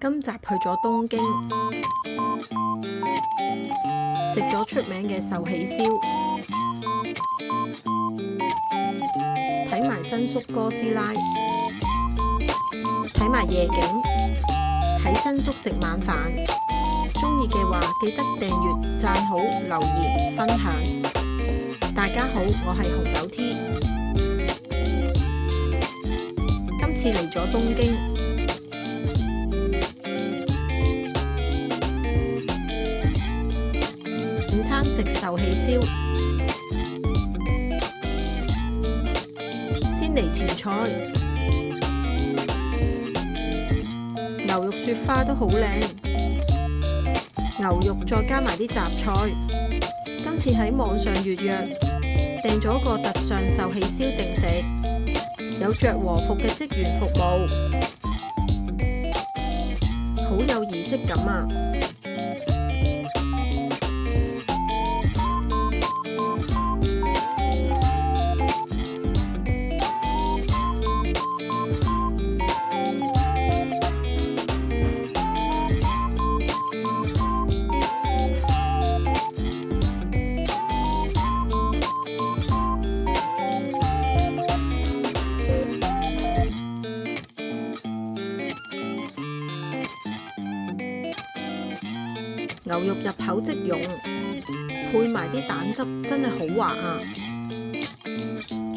今集去咗東京，食咗出名嘅壽喜燒，睇埋新宿哥斯拉，睇埋夜景，喺新宿食晚飯。鍾意嘅話記得訂閱、讚好、留言、分享。大家好，我係紅豆 T， 今次嚟咗東京。午餐食壽喜燒，先嚟前菜，牛肉雪花都好靚，牛肉再加埋啲雜菜。今次喺網上預約，訂咗個特上壽喜燒定食，有着和服嘅職員服務，好有儀式感啊！牛肉入口即溶，配埋啲蛋汁真係好滑啊！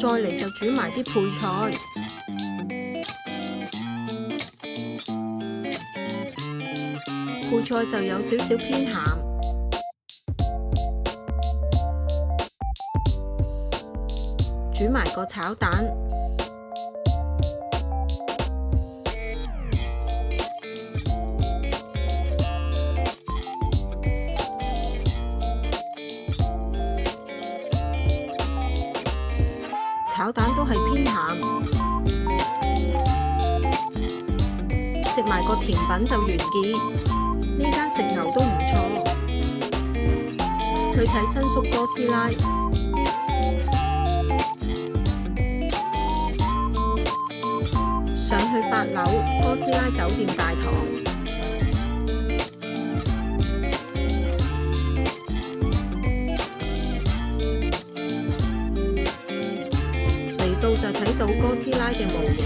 再嚟就煮埋啲配菜，配菜就有少少偏鹹，煮埋個炒蛋。炒蛋都係偏鹹，食埋個甜品就完結。呢間食牛都唔錯，去睇新宿哥斯拉。上去8樓哥斯拉酒店大堂。到就睇到哥斯拉嘅模型，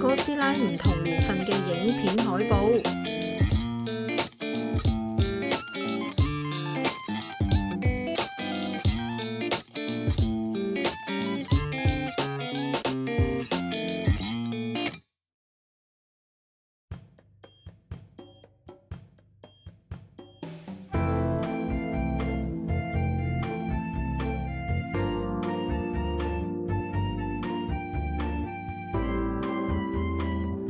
哥斯拉唔同年份嘅影片海報。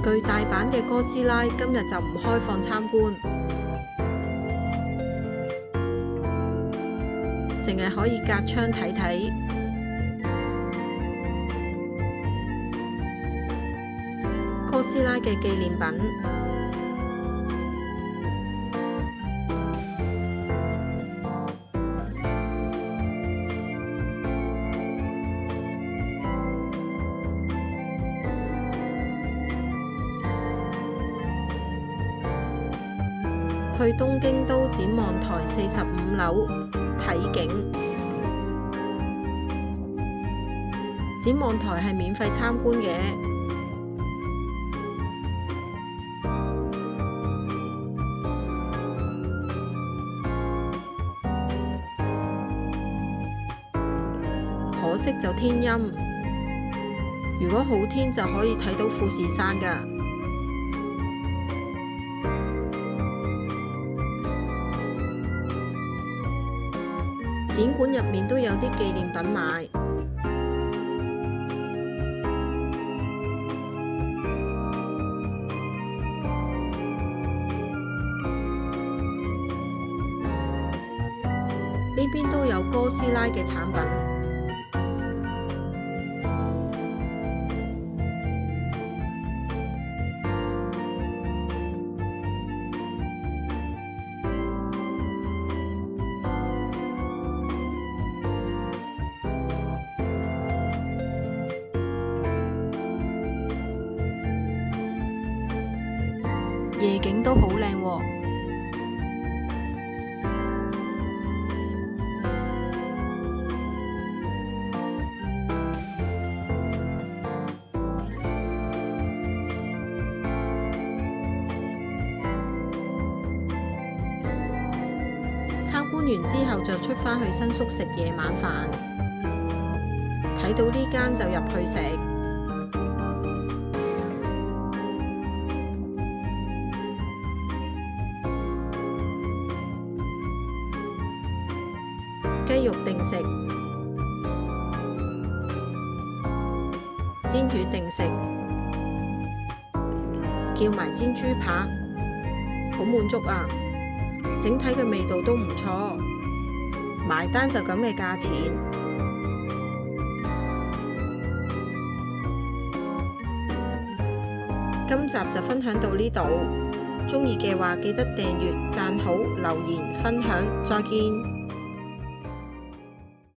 巨大版嘅哥斯拉今日就唔開放參觀，淨係可以隔窗睇睇。哥斯拉嘅紀念品，去東京都展望台45樓睇景。展望台係免費參觀嘅。可惜就天陰，如果好天就可以睇到富士山㗎。展館入面都有啲紀念品賣，呢邊都有哥斯拉嘅產品。夜景都好靚喎。參觀完之後就出返去新宿食夜晚飯，睇到呢間就入去食。雞肉定食，煎魚定食，叫埋煎豬扒，好滿足啊！整體嘅味道都唔錯，埋單就咁嘅價錢。今集就分享到呢度，鍾意嘅話記得訂閱、讚好、留言、分享，再見。